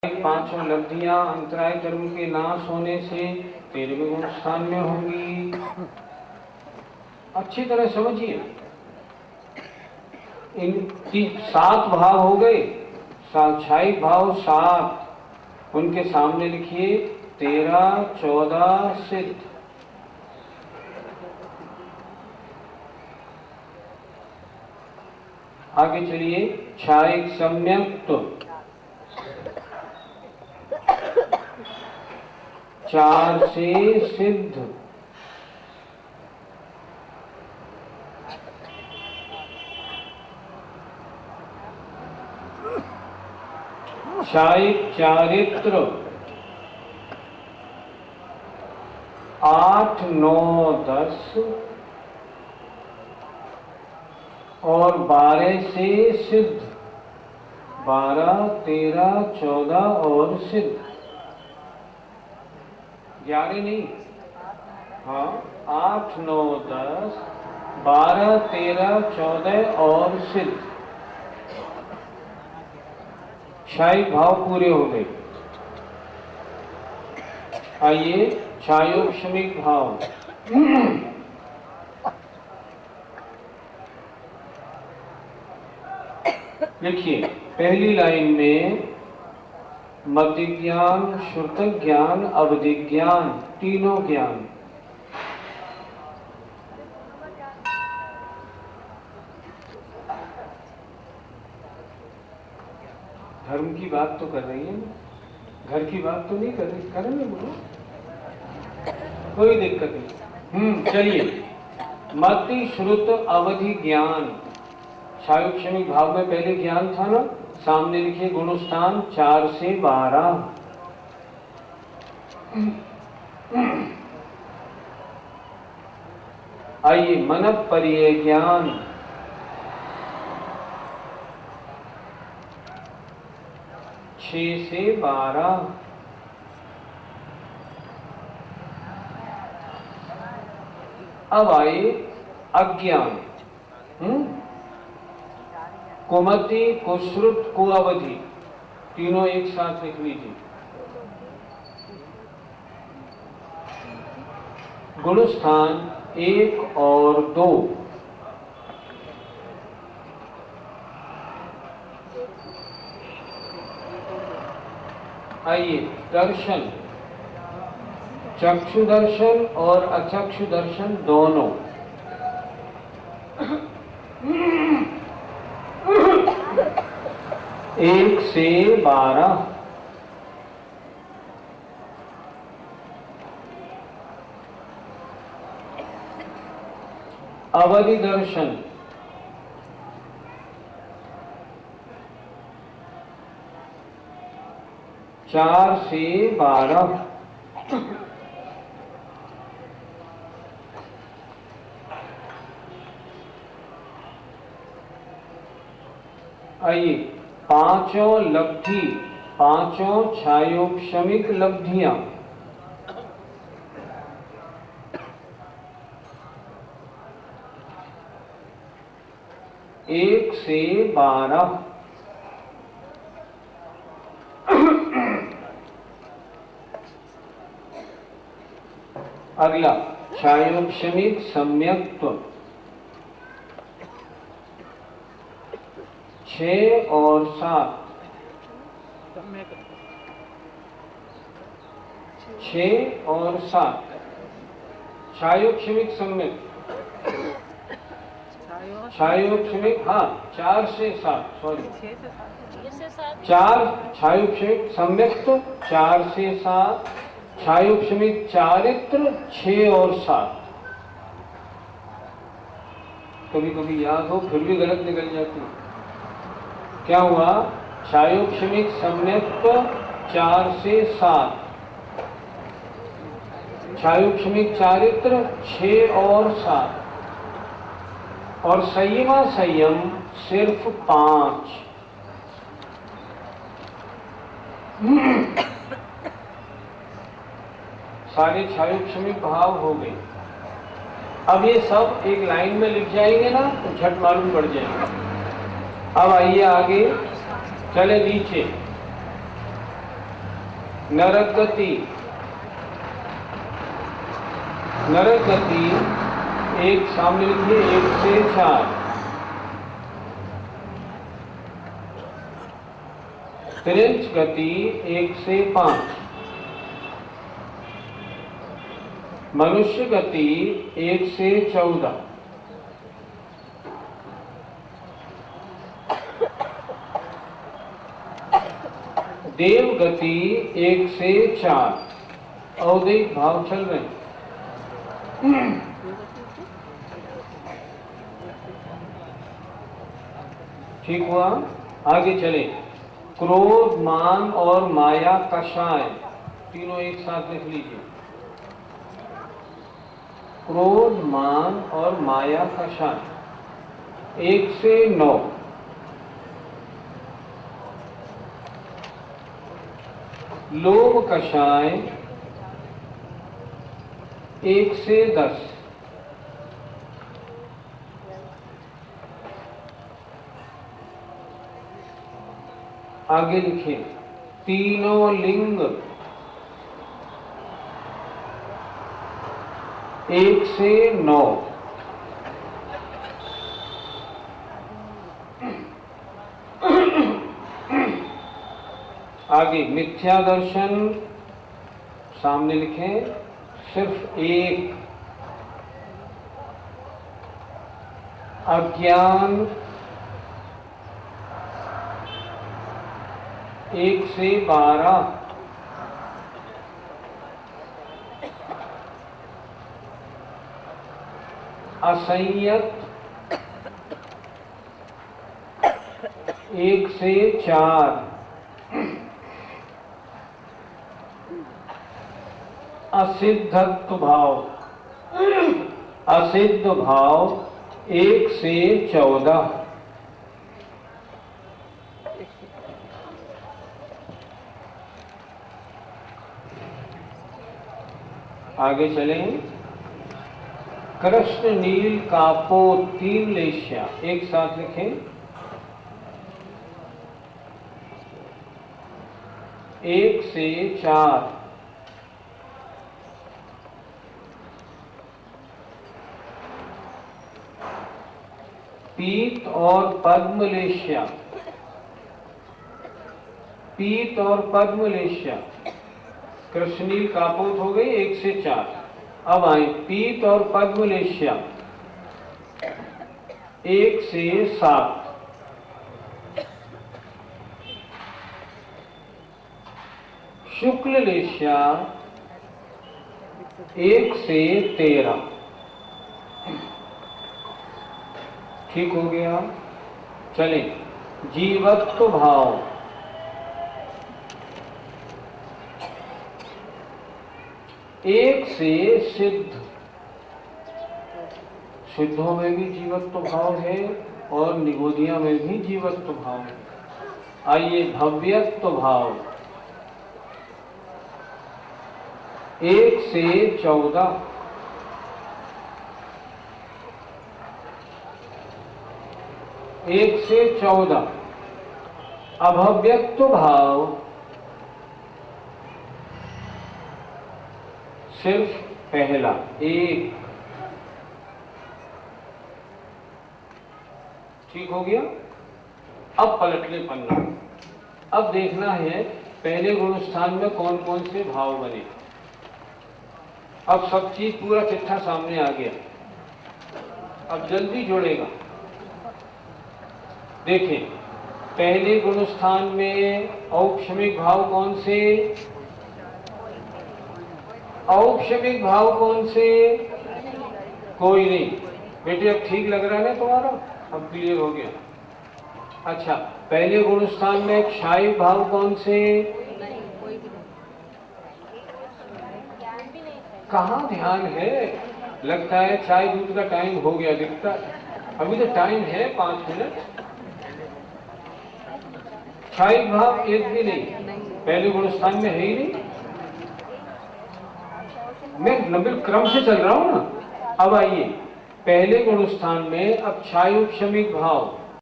पांचों लब्धियां अंतराय कर्म के नाश होने से 13वें गुण स्थान में होंगी। अच्छी तरह समझिए। इनकी 7 भाव हो गए, साक्षायिक भाव 7, उनके सामने लिखिए 13, 14 सिद्ध। आगे चलिए। क्षायिक सम्यक्त 4 से सिद्ध। क्षायिक चारित्र 8, 9, 10 और 12 से सिद्ध। 12, 13, 14 और सिद्ध। 11 नहीं, हाँ 8, 9, 10, 12, 13, 14 और सिद्ध। क्षायिक भाव पूरे हो गए। आइए क्षायोक्षमिक भाव। देखिए पहली लाइन में मति ज्ञान, श्रुत ज्ञान, अवधि ज्ञान, तीनों ज्ञान। धर्म की बात तो कर रही है ना, घर की बात तो नहीं कर रही। करेंगे बोलो, कोई दिक्कत नहीं। चलिए। मति, श्रुत, अवधि ज्ञान। क्षायोक्षमिक भाव में पहले ज्ञान था ना, सामने लिखिए गुणस्थान 4 से 12। आइए मन परिय ज्ञान। 6 से 12। अब आए अज्ञान। कुमति, कुश्रुत, कुअवधि, तीनों एक साथ लिख लीजिए। गुणस्थान 1 और 2। आइए दर्शन, चक्षु दर्शन और अचक्षु दर्शन दोनों। 1 से 12। अवधि दर्शन 4 से 12। आइए पांचों लब्धि, पांचों क्षायोक्षमिक लब्धियां। 1 से 12। अगला क्षायोक्षमिक सम्यक्त्व 6 और 7। 6 और 7 क्षायोक्षमिक सम्यक। क्षायोक्षमिक, हाँ 4 से 7, सॉरी 4 क्षायोक्षमिक सम्यक्त्व 4 से 7। क्षायोक्षमिक चारित्र 6 और 7। कभी कभी याद हो फिर भी गलत निकल जाती है। क्या हुआ? क्षायोक्षमिक सम्यक्त्व 4 से 7। क्षायोक्षमिक चारित्र 6 और 7। और संयमा संयम सिर्फ 5। सारे क्षायोक्षमिक भाव हो गए। अब ये सब एक लाइन में लिख जाएंगे ना तो झट मालूम पड़ जाएगा। अब आइए आगे चले नीचे। नरगति, नरगति एक सामने लिखिए 1 से 4। त्रिंच गति 1 से 5। मनुष्य गति 1 से 14। देव गति 1 से 4। औदिक भाव चल रहे हैं। ठीक हुआ, आगे चले। क्रोध, मान और माया कषाय, तीनों एक साथ लिख लीजिए। क्रोध, मान और माया कषाय 1 से 9। लोभ कषाय 1 से 10। आगे लिखिए तीनों लिंग 1 से 9। आगे मिथ्या दर्शन सामने लिखें सिर्फ 1। अज्ञान 1 से 12। असंयत 1 से 4। असिद्धत्व भाव, असिद्ध भाव 1 से 14। आगे चलें। कृष्ण नील कापोत 3 लेश्या, एक साथ लिखें। 1 से 4। पीत और पद्मलेश्या, पीत और पद्मलेश्या। कृष्णनील कापोत हो गई 1 से 4। अब आए पीत और पद्मलेश्या 1 से 7। शुक्ल लेश्या 1 से 13। ठीक हो गया, चले। जीवत्व भाव 1 से सिद्ध, सिद्धों में भी जीवत्व भाव है और निगोदिया में भी जीवत्व भाव है। आइए भव्यत्व भाव 1 से 14। एक से 14। अभव्यत्व भाव सिर्फ पहला 1। ठीक हो गया। अब पलट ले पन्ना। अब देखना है पहले गुण स्थान में कौन कौन से भाव बने। अब सब चीज पूरा चिट्ठा सामने आ गया, अब जल्दी जोड़ेगा। देखें, पहले गुण स्थान में औपशमिक भाव कौन से? औपशमिक भाव कौन से? कोई नहीं। बेटे अब ठीक लग रहा है ना तुम्हारा, अब क्लियर हो गया। अच्छा, पहले गुण स्थान में क्षायी भाव कौन से? कहाँ ध्यान है? लगता है चाय दूध का टाइम हो गया दिखता। अभी तो टाइम है 5 मिनट। क्षायी भाव एक भी नहीं, पहले गुण स्थान में है ही नहीं। मैं लंबे क्रम से चल रहा हूं ना। अब आइए पहले गुण स्थान में अब क्षाय उपशमिक भाव